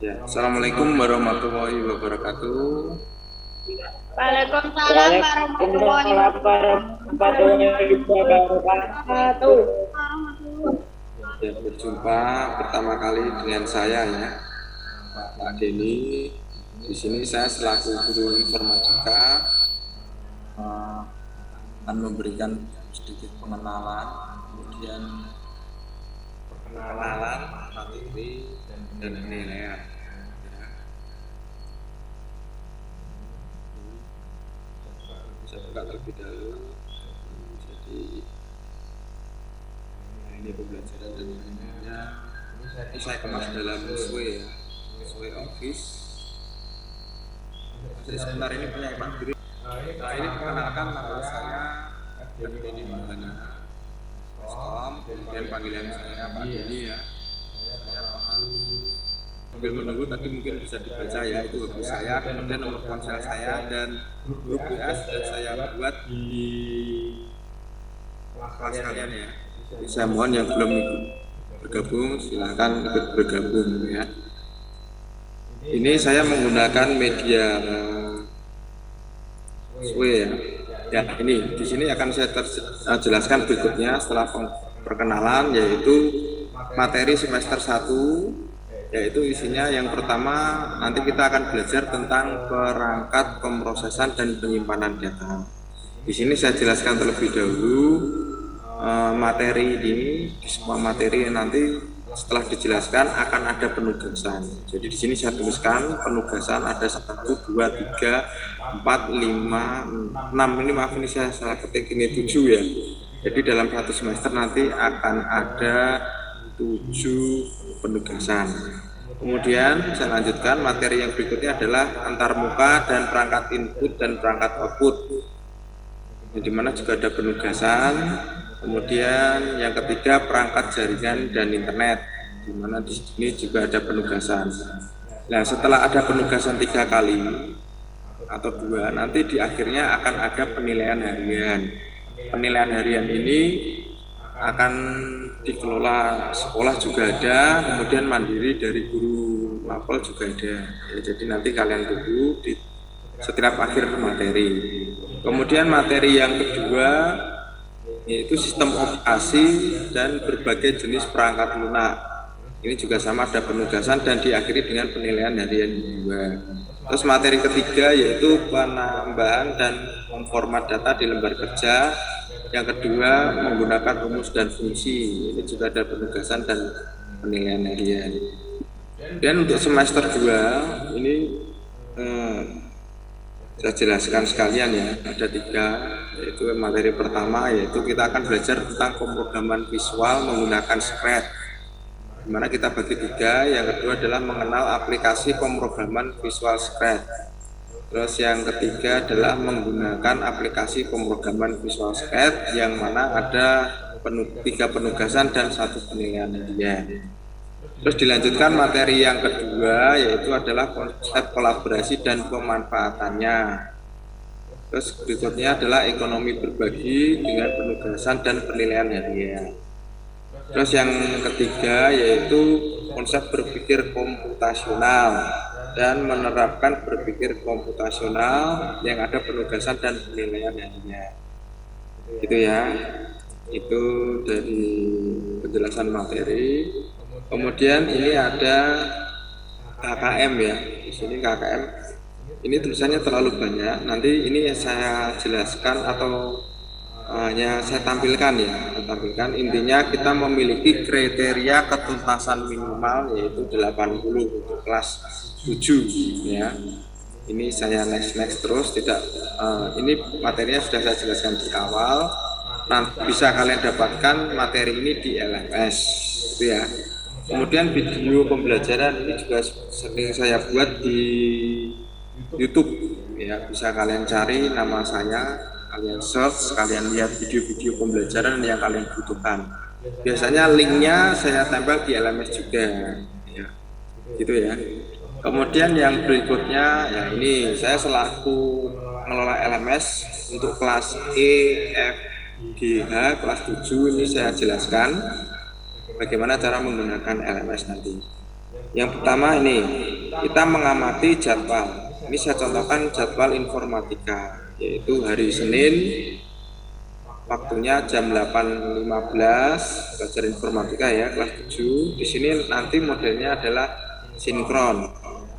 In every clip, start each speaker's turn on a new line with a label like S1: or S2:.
S1: Ya, Assalamualaikum warahmatullahi wabarakatuh.
S2: Waalaikumsalam warahmatullahi wabarakatuh.
S1: Ya, berjumpa pertama kali dengan saya ya, Pak Denny. Di sini saya selaku guru informatika akan memberikan sedikit pengenalan, kemudian perkenalan materi dan penilaian. Ya. Bisa buka terlebih dahulu. Jadi ini pembelajaran dan penilaiannya. Ini saya kemas dalam sesuai ya, sesuai Office. Jadi sebentar ini punya Pak Giri. Nah ini perkenalkan nama saya Denny Mahana. Kemudian panggilan saya Pak Denny ya. Saya paham. Sambil menunggu tadi mungkin bisa dibaca ya, itu grup saya, kemudian nomor ponsel saya dan grup WA sudah saya buat di kelas kalian ya. Jadi saya mohon yang belum ikut bergabung silahkan ikut bergabung ya. Ini saya menggunakan media SW ya. Ya ini di sini akan saya jelaskan berikutnya setelah perkenalan, yaitu materi semester 1, yaitu isinya yang pertama nanti kita akan belajar tentang perangkat pemrosesan dan penyimpanan data. Di sini saya jelaskan terlebih dahulu materi ini. Di semua materi nanti setelah dijelaskan akan ada penugasan. Jadi di sini saya tuliskan penugasan ada 1, 2, 3, 4, 5, 6. Ini maaf ini saya salah ketik, ini 7 ya. Jadi dalam satu semester nanti akan ada 7 penugasan. Kemudian saya lanjutkan materi yang berikutnya adalah antarmuka dan perangkat input dan perangkat output, di mana juga ada penugasan. Kemudian yang ketiga perangkat jaringan dan internet, di mana di sini juga ada penugasan. Nah setelah ada penugasan 3 kali atau 2, nanti di akhirnya akan ada penilaian harian. Penilaian harian ini akan dikelola sekolah juga ada, kemudian mandiri dari guru mapel juga ada ya, jadi nanti kalian tunggu di setiap akhir materi. Kemudian materi yang kedua yaitu sistem operasi dan berbagai jenis perangkat lunak. Ini juga sama ada penugasan dan diakhiri dengan penilaian harian juga. Terus materi ketiga yaitu penambahan dan memformat data di lembar kerja. Yang kedua menggunakan rumus dan fungsi. Ini juga ada penugasan dan penilaian harian. Dan untuk semester 2 ini saya jelaskan sekalian ya, ada 3, yaitu materi pertama yaitu kita akan belajar tentang pemrograman visual menggunakan Scratch, dimana kita bagi 3. Yang kedua adalah mengenal aplikasi pemrograman visual Scratch. Terus yang ketiga adalah menggunakan aplikasi pemrograman visual Scratch, yang mana ada 3 penugasan dan 1 penilaian harian. Terus dilanjutkan materi yang kedua yaitu adalah konsep kolaborasi dan pemanfaatannya. Terus berikutnya adalah ekonomi berbagi dengan penugasan dan penilaian harian. Terus yang ketiga yaitu konsep berpikir komputasional dan menerapkan berpikir komputasional yang ada penugasan dan penilaian harian. Gitu ya. Itu dari penjelasan materi. Kemudian ini ada KKM ya. Di sini KKM ini tulisannya terlalu banyak. Nanti ini saya jelaskan atau hanya saya tampilkan ya. Saya tampilkan intinya kita memiliki kriteria ketuntasan minimal yaitu 80 untuk kelas 7 ya. Ini saya next terus tidak ini materinya sudah saya jelaskan di awal. Nanti bisa kalian dapatkan materi ini di LMS gitu ya. Kemudian video pembelajaran ini juga sering saya buat di YouTube ya, bisa kalian cari nama saya, kalian search, kalian lihat video-video pembelajaran yang kalian butuhkan. Biasanya linknya saya tempel di LMS juga ya, gitu ya. Kemudian yang berikutnya ya, ini saya selaku mengelola LMS untuk kelas E, F, G, H, kelas 7 ini saya jelaskan bagaimana cara menggunakan LMS nanti. Yang pertama ini kita mengamati jadwal. Ini saya contohkan jadwal informatika, yaitu hari Senin, waktunya jam 8.15 belajar informatika ya, kelas 7. Di sini nanti modelnya adalah sinkron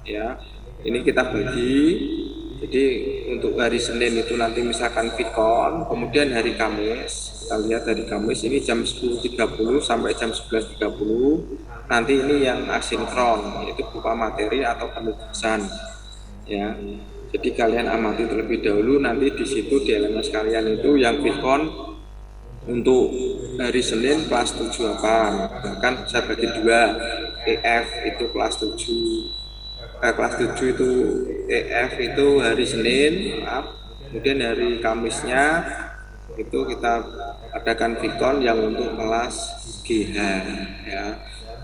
S1: ya. Ini kita bagi. Jadi untuk hari Senin itu nanti misalkan Vkon, kemudian hari Kamis, kita lihat hari Kamis ini jam 10.30 sampai jam 11.30. Nanti ini yang asinkron, yaitu berupa materi atau penugasan ya. Jadi kalian amati terlebih dahulu, nanti di situ di LMS kalian itu yang Vkon untuk hari Senin kelas 7 apa, bahkan saya bagi dua, EF itu kelas 7, kelas 7 itu EF itu hari Senin, kemudian hari Kamisnya itu kita adakan Vkon yang untuk kelas GH ya.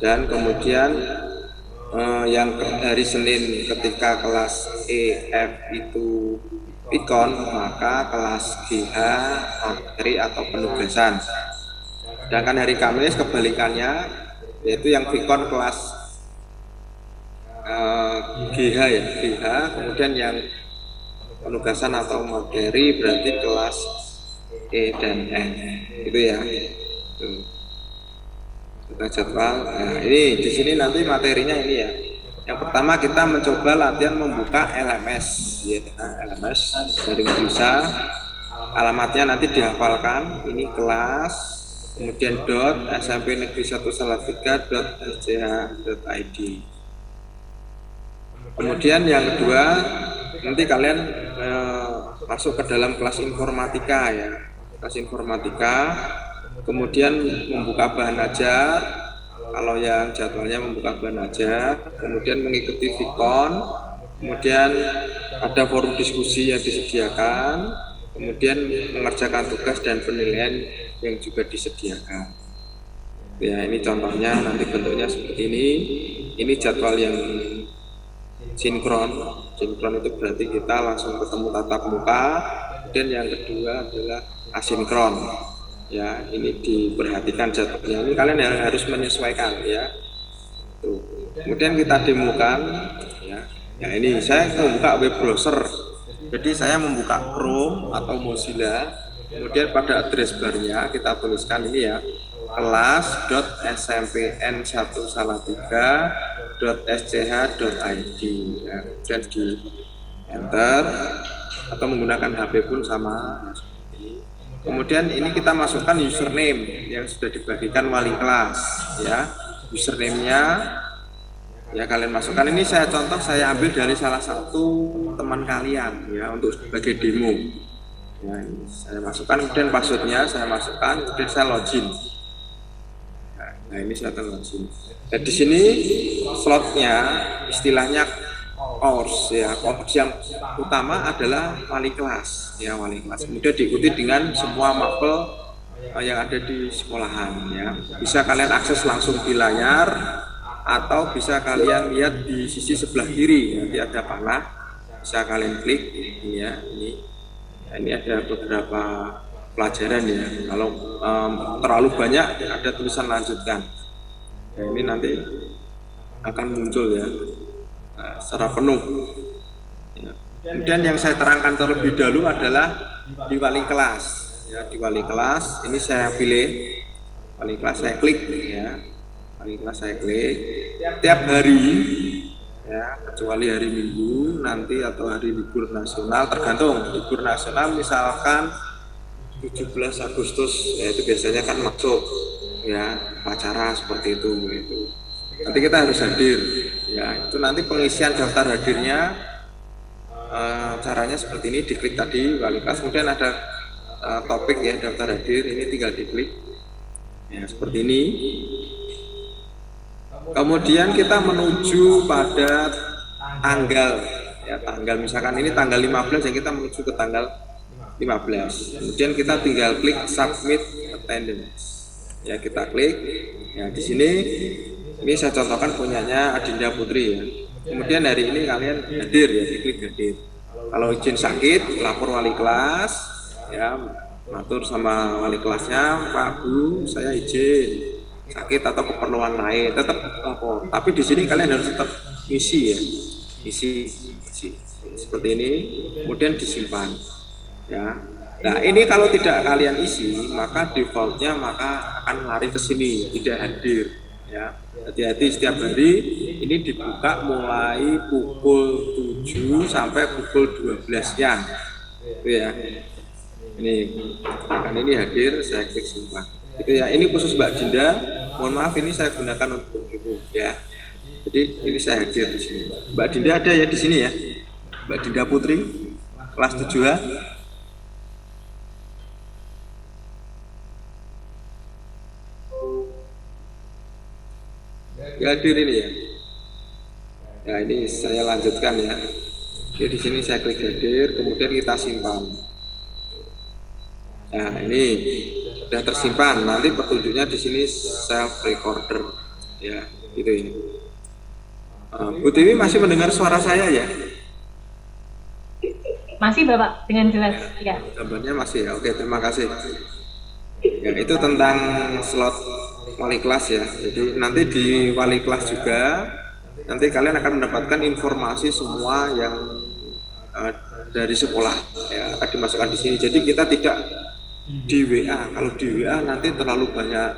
S1: Dan kemudian yang hari Senin ketika kelas EF itu Vkon, maka kelas GH materi atau penugasan. Sedangkan hari Kamis kebalikannya, yaitu yang Vkon kelas GH ya, GH, kemudian yang penugasan atau materi berarti kelas E dan F gitu ya. Kita jadwal. Nah, ini di sini nanti materinya ini ya. Yang pertama kita mencoba latihan membuka LMS ya. Nah, LMS dari bisa alamatnya nanti dihafalkan. Ini kelas, kemudian SMP Negeri 1 Salatiga .sch.id. Kemudian yang kedua, nanti kalian masuk ke dalam kelas informatika ya, kelas informatika, kemudian membuka bahan ajar, kalau yang jadwalnya membuka bahan ajar, kemudian mengikuti Vkon, kemudian ada forum diskusi yang disediakan, kemudian mengerjakan tugas dan penilaian yang juga disediakan. Ya, ini contohnya, nanti bentuknya seperti ini. Ini jadwal yang sinkron. Sinkron itu berarti kita langsung ketemu tatap muka. Dan yang kedua adalah asinkron. Ya, ini diperhatikan jadwalnya. Ini kalian yang harus menyesuaikan ya. Tuh. Kemudian kita demokan ya. Ya, ini saya membuka web browser. Jadi saya membuka Chrome atau Mozilla. Kemudian pada address barnya kita tuliskan ini ya, kelas.smpn1salatiga.sch.id ya, kemudian di enter atau menggunakan HP pun sama. Kemudian ini kita masukkan username yang sudah dibagikan wali kelas ya, username-nya ya kalian masukkan. Ini saya contoh, saya ambil dari salah satu teman kalian ya untuk sebagai demo ya. Ini saya masukkan, kemudian passwordnya saya masukkan, kemudian saya login. Nah, ini saya login. Nah, di sini slotnya istilahnya course ya. Course yang utama adalah wali kelas ya, wali kelas. Kemudian diikuti dengan semua mapel yang ada di sekolahan ya. Bisa kalian akses langsung di layar atau bisa kalian lihat di sisi sebelah kiri, nanti ada panah, bisa kalian klik ini ya. Ini ada beberapa pelajaran ya. Kalau terlalu banyak ada tulisan lanjutkan. Nah, ini nanti akan muncul ya secara penuh ya. Kemudian yang saya terangkan terlebih dahulu adalah di wali kelas ya. Di wali kelas ini saya pilih wali kelas, saya klik ya. Wali kelas saya klik tiap hari ya, kecuali hari Minggu nanti atau hari libur nasional, tergantung libur nasional misalkan 17 Agustus ya, itu biasanya kan masuk ya upacara seperti itu gitu. Nanti kita harus hadir ya. Itu nanti pengisian daftar hadirnya caranya seperti ini, diklik tadi wali kelas, kemudian ada topik ya, daftar hadir, ini tinggal diklik ya seperti ini. Kemudian kita menuju pada tanggal ya, tanggal misalkan ini tanggal 15 ya, kita menuju ke tanggal 15. Kemudian kita tinggal klik submit attendance ya, kita klik ya. Di sini ini saya contohkan punyanya Adinda Putri ya. Kemudian hari ini kalian hadir ya, diklik hadir. Kalau izin sakit lapor wali kelas ya, matur sama wali kelasnya, Pak Bu saya izin sakit atau keperluan lain, tetap lapor. Tapi di sini kalian harus tetap isi ya, isi seperti ini, kemudian disimpan ya. Nah ini kalau tidak kalian isi, maka defaultnya maka akan lari ke sini, tidak hadir ya. Hati-hati, setiap hari ini dibuka mulai pukul 7 sampai pukul 12 siang itu ya. Ini kan ini hadir, saya klik simpan itu ya. Ini khusus Mbak Dinda, mohon maaf ini saya gunakan untuk ibu ya. Jadi ini saya hadir di sini. Mbak Dinda ada ya di sini ya, Mbak Dinda Putri kelas 7A. Ya, hadir ini ya. Ya ini saya lanjutkan ya. Oke, di sini saya klik hadir, kemudian kita simpan. Nah ini sudah tersimpan. Nanti petunjuknya di sini self recorder ya, gitu ini. Bu Tiwi masih mendengar suara saya ya?
S3: Masih Bapak, dengan jelas ya.
S1: Gambarnya masih ya. Oke, terima kasih. Ya itu tentang slot wali kelas ya. Jadi nanti di wali kelas juga nanti kalian akan mendapatkan informasi semua yang dari sekolah ya, akan dimasukkan di sini. Jadi kita tidak di WA. Kalau di WA nanti terlalu banyak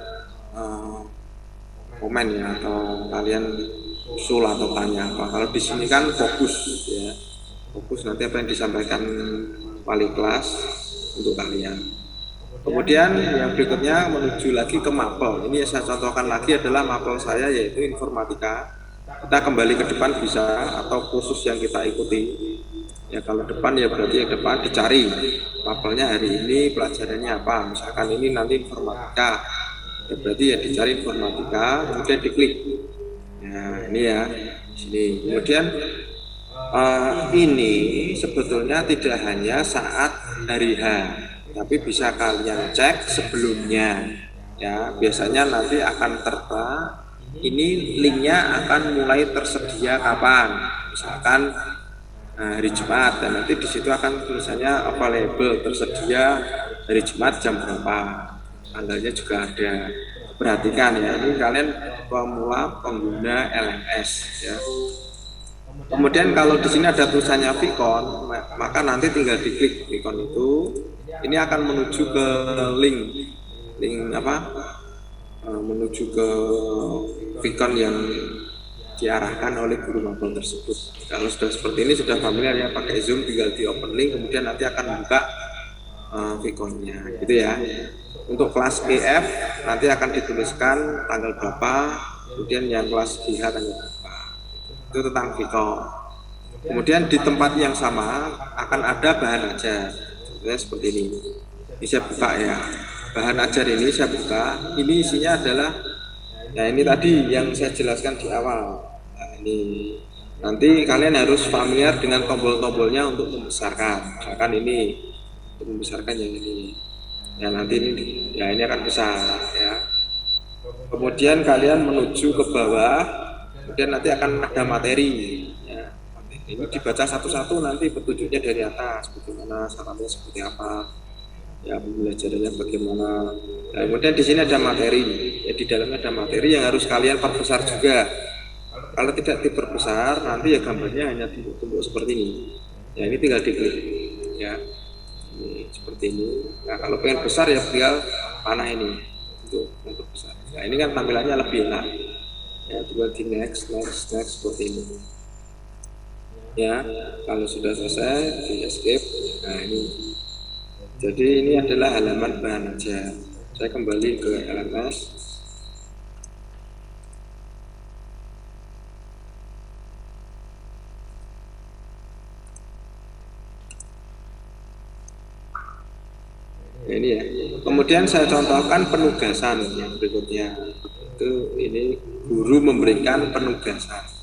S1: komen ya, atau kalian usul atau tanya apa. Kalau di sini kan fokus ya, fokus nanti apa yang disampaikan wali kelas untuk kalian. Kemudian yang berikutnya menuju lagi ke mapel. Ini yang saya contohkan lagi adalah mapel saya, yaitu informatika. Kita kembali ke depan bisa, atau kursus yang kita ikuti. Ya kalau depan ya berarti yang depan dicari mapelnya hari ini pelajarannya apa. Misalkan ini nanti informatika, ya berarti ya dicari informatika, kemudian diklik. Nah ini ya di sini. Kemudian ini sebetulnya tidak hanya saat hari H, tapi bisa kalian cek sebelumnya ya. Biasanya nanti akan ini linknya akan mulai tersedia kapan, misalkan hari Jumat, dan nanti di situ akan tulisannya available, tersedia hari Jumat jam berapa, tanggalnya juga ada. Perhatikan ya, ini kalian pemula pengguna LMS ya. Kemudian kalau di sini ada tulisannya Vicon, maka nanti tinggal diklik Vicon itu. Ini akan menuju ke link apa? Menuju ke Vicon yang diarahkan oleh guru mapel tersebut. Kalau sudah seperti ini, sudah familiar ya, pakai Zoom, tinggal di open link, kemudian nanti akan buka Viconnya, gitu ya. Untuk kelas EF nanti akan dituliskan tanggal berapa, kemudian yang kelas GH tanggal berapa. Itu tentang Vicon. Kemudian di tempat yang sama akan ada bahan ajar. Seperti ini. Ini saya buka ya. Bahan ajar ini saya buka. Ini isinya adalah, nah ini tadi yang saya jelaskan di awal. Nah, ini nanti kalian harus familiar dengan tombol-tombolnya untuk membesarkan. Misalkan ini untuk membesarkan yang ini. Ya nanti ini, ya ini akan besar ya. Kemudian kalian menuju ke bawah. Kemudian nanti akan ada materi. Ya. Ini dibaca satu-satu, nanti petunjuknya dari atas, bagaimana syaratnya seperti apa, ya pembelajarannya bagaimana. Nah, kemudian di sini ada materi, ya di dalamnya ada materi yang harus kalian perbesar juga. Kalau tidak diperbesar, nanti ya gambarnya hanya bentuk seperti ini. Ya ini tinggal diklik, ya ini seperti ini. Nah kalau pengen besar ya tinggal panah ini untuk besar. Nah ini kan tampilannya lebih enak. Ya tinggal di next seperti ini. Ya, kalau sudah selesai di escape. Nah ini, jadi ini adalah halaman bahan ajar. Saya kembali ke LMS. Ini ya. Kemudian saya contohkan penugasan yang berikutnya. Itu ini guru memberikan penugasan.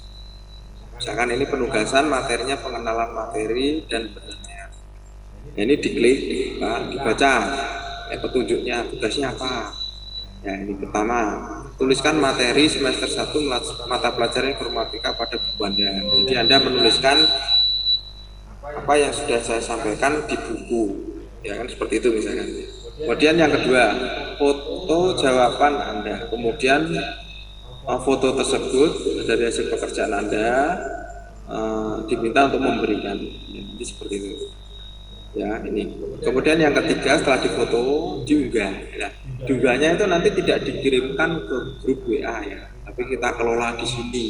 S1: Misalkan ini penugasan, materinya pengenalan materi dan benarnya. Ini diklik, dibaca petunjuknya, tugasnya apa. Ya ini pertama, tuliskan materi semester 1 mata pelajaran informatika pada buku Anda. Jadi Anda menuliskan apa yang sudah saya sampaikan di buku, ya kan seperti itu misalkan. Kemudian yang kedua, foto jawaban Anda. Kemudian foto tersebut dari hasil pekerjaan Anda diminta untuk memberikan. Jadi seperti itu. Ya, ini. Kemudian yang ketiga, setelah difoto, diunggah. Nah, diunggahnya itu nanti tidak dikirimkan ke grup WA ya, tapi kita kelola di sini.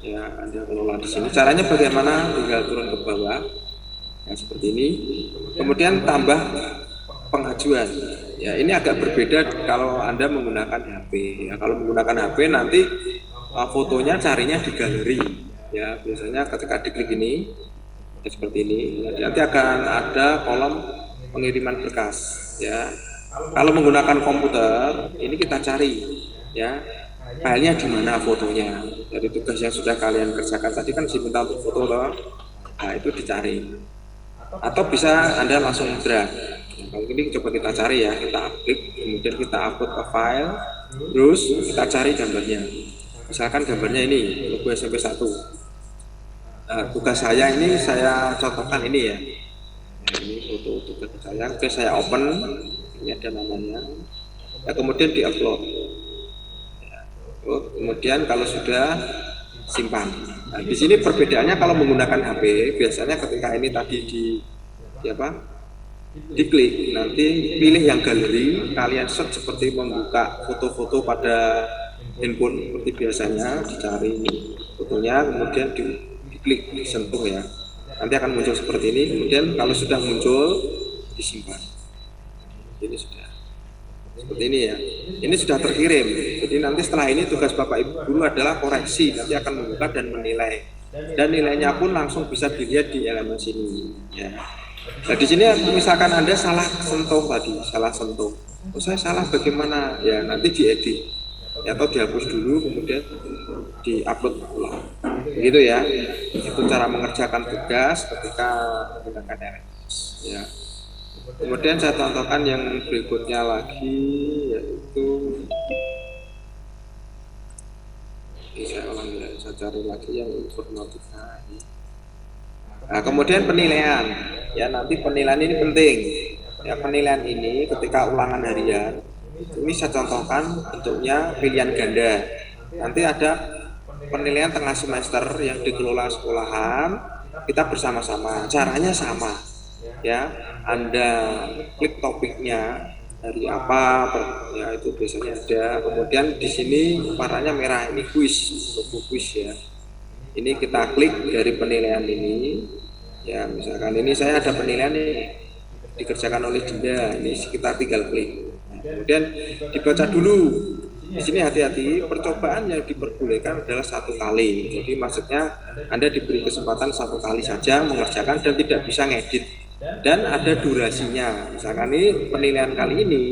S1: Ya, Anda kelola di sini. Caranya bagaimana? Tinggal turun ke bawah. Ya, seperti ini. Kemudian tambah pengajuan. Ya, ini agak berbeda kalau Anda menggunakan HP. Ya, kalau menggunakan HP nanti fotonya carinya di galeri. Ya, biasanya ketika diklik ini seperti ini, nanti akan ada kolom pengiriman berkas. Ya, kalau menggunakan komputer, ini kita cari, ya, filenya di mana fotonya. Dari tugas yang sudah kalian kerjakan tadi kan diminta untuk foto, loh. Nah, itu dicari. Atau bisa Anda langsung drag. Kalau ini coba kita cari ya, kita klik, kemudian kita upload ke file, terus kita cari gambarnya. Misalkan gambarnya ini logo SMP 1. Nah, tugas saya ini saya contohkan ini ya. Nah, ini foto tugas saya. Oke, saya open. Ini ada namanya. Ya, kemudian diupload. Ya, kemudian kalau sudah simpan. Nah, di sini perbedaannya kalau menggunakan HP, biasanya ketika ini tadi diklik, nanti pilih yang galeri, kalian search seperti membuka foto-foto pada handphone seperti biasanya, dicari fotonya, kemudian diklik, disentuh ya, nanti akan muncul seperti ini. Kemudian kalau sudah muncul, disimpan. Ini sudah seperti ini ya, ini sudah terkirim. Jadi nanti setelah ini tugas Bapak Ibu guru adalah koreksi, nanti akan membuka dan menilai, dan nilainya pun langsung bisa dilihat di elemen sini ya. Nah, di sini misalkan Anda salah sentuh tadi, salah sentuh. Oh, saya salah bagaimana? Ya, nanti diedit. Ya, atau dihapus dulu kemudian diupload ulang. Begitu ya. Itu cara mengerjakan tugas ketika menggunakan LMS ya. Kemudian saya contohkan yang berikutnya lagi, yaitu ini saya ulangi ya, saya cari lagi yang informatika ini. Nah, kemudian penilaian, ya nanti penilaian ini penting. Ya, penilaian ini ketika ulangan harian, ini saya contohkan bentuknya pilihan ganda. Nanti ada penilaian tengah semester yang dikelola sekolahan, kita bersama-sama. Caranya sama, ya. Anda klik topiknya dari apa, ya itu biasanya ada. Kemudian di sini warnanya merah, ini kuis, logo kuis ya. Ini kita klik dari penilaian ini, ya misalkan ini saya ada penilaian ini dikerjakan oleh Dinda, ini kita tinggal klik. Nah, kemudian dibaca dulu. Di sini hati-hati, percobaan yang diperbolehkan adalah 1 kali. Jadi maksudnya Anda diberi kesempatan 1 kali saja mengerjakan dan tidak bisa ngedit. Dan ada durasinya. Misalkan ini penilaian kali ini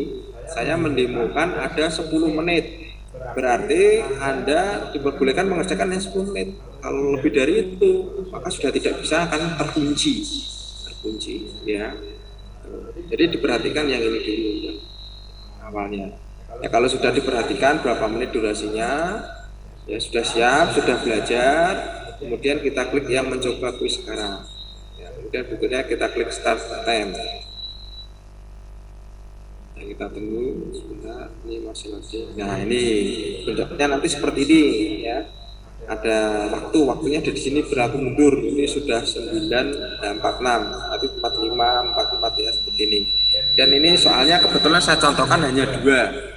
S1: saya mendemokan ada 10 menit. Berarti Anda diperbolehkan mengerjakan hanya 10 menit. Kalau lebih dari itu, maka sudah tidak bisa, akan terkunci ya. Jadi diperhatikan yang ini dulu ya, awalnya. Ya, kalau sudah diperhatikan berapa menit durasinya, ya sudah siap, sudah belajar. Kemudian kita klik yang mencoba kuis sekarang. Ya, kemudian berikutnya kita klik start time. Kita tunggu sebentar, ini masih lagi. Nah, ini bentuknya nanti seperti ini ya. Ada waktunya di sini berlaku mundur. Ini sudah 9:46, tapi 45:44 ya, seperti ini. Dan ini soalnya kebetulan saya contohkan hanya 2.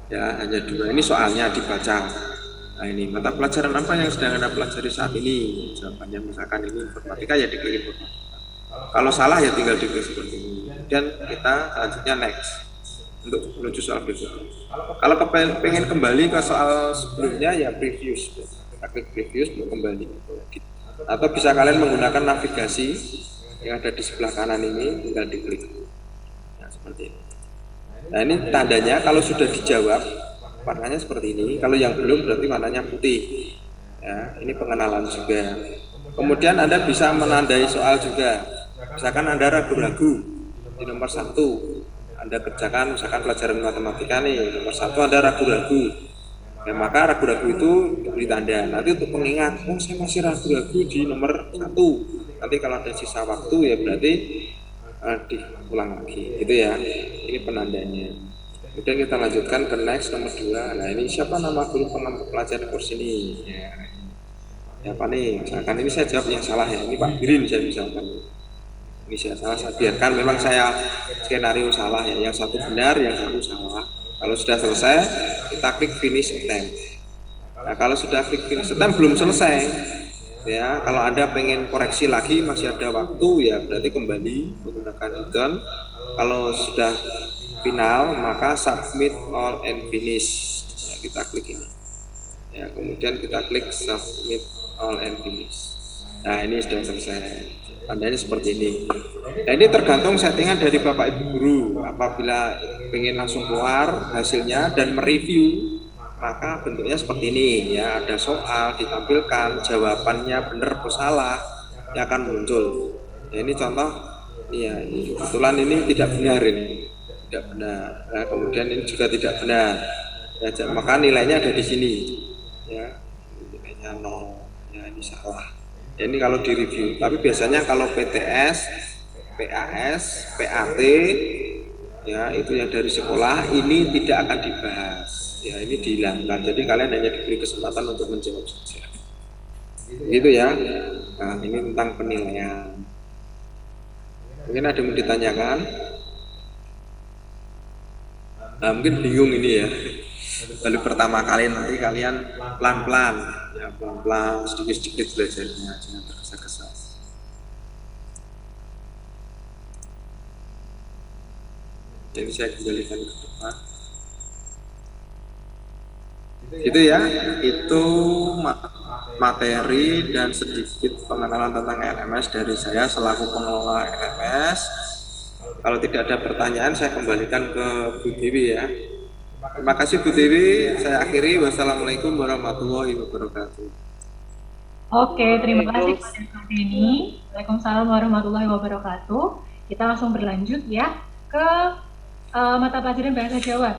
S1: Ya, hanya 2. Ini soalnya dibaca. Nah, ini mata pelajaran apa yang sedang Anda pelajari saat ini? Jawabannya misalkan ini informatika, ya diklik informatika. Kalau salah ya tinggal diklik seperti ini. Dan kita selanjutnya next untuk menuju soal berikutnya. Kalau pengen kembali ke soal sebelumnya ya previous, kita klik previous untuk kembali. Atau bisa kalian menggunakan navigasi yang ada di sebelah kanan ini, tinggal diklik. Nah, seperti ini. Nah, ini tandanya kalau sudah dijawab warnanya seperti ini. Kalau yang belum berarti warnanya putih. Ya, ini pengenalan juga. Kemudian Anda bisa menandai soal juga. Misalkan Anda ragu-ragu di nomor 1. Anda kerjakan misalkan pelajaran matematika nih, nomor 1 Anda ragu-ragu. Nah, maka ragu-ragu itu diberi tanda. Nanti untuk pengingat, oh saya masih ragu-ragu di nomor 1. Nanti kalau ada sisa waktu ya berarti diulang lagi, gitu ya. Ini penandanya. Kemudian kita lanjutkan ke next nomor 2. Nah, ini siapa nama guru pelajar kurs ini? Ya, siapa nih? Misalkan ini saya jawab yang salah ya. Ini Pak Girin saya misalkan. Ini saya salah, saya biarkan memang saya skenario salah ya. Yang satu benar, yang satu salah. Kalau sudah selesai, kita klik finish attempt. Nah, kalau sudah klik finish attempt belum selesai. Ya, kalau Anda pengen koreksi lagi masih ada waktu ya berarti kembali menggunakan icon. Kalau sudah final maka submit all and finish. Ya, kita klik ini. Ya, kemudian kita klik submit all and finish. Nah, ini sudah selesai. Tandanya seperti ini. Nah, ini tergantung settingan dari Bapak Ibu guru. Apabila ingin langsung keluar hasilnya dan mereview, maka bentuknya seperti ini ya, ada soal ditampilkan, jawabannya benar atau salah yang akan muncul. Ya, ini contoh ya, ini kebetulan ini tidak benar, ini tidak benar. Nah, kemudian ini juga tidak benar ya, maka nilainya ada di sini ya, nilainya 0 ya, ini salah ya. Ini kalau di review, tapi biasanya kalau PTS, PAS, PAT ya, itu yang dari sekolah ini tidak akan dibahas ya, ini dihilangkan. Jadi kalian hanya diberi kesempatan untuk menjawab saja. Gitu ya. Nah, ini tentang penilaian. Mungkin ada yang mau ditanyakan? Nah, mungkin bingung ini ya. Baru pertama kali, nanti kalian pelan-pelan ya, pelan-pelan sedikit-sedikit belajarnya, jangan tergesa-gesa. Jadi saya kembalikan ke depan. Itu ya, itu materi dan sedikit pengenalan tentang LMS dari saya selaku pengelola LMS. Kalau tidak ada pertanyaan, saya kembalikan ke Bu Dewi ya. Terima kasih Bu Dewi, saya akhiri. Wassalamualaikum warahmatullahi wabarakatuh.
S3: Oke, terima kasih Pak Denny. Waalaikumsalam warahmatullahi wabarakatuh. Kita langsung berlanjut ya ke mata pelajaran bahasa Jawa.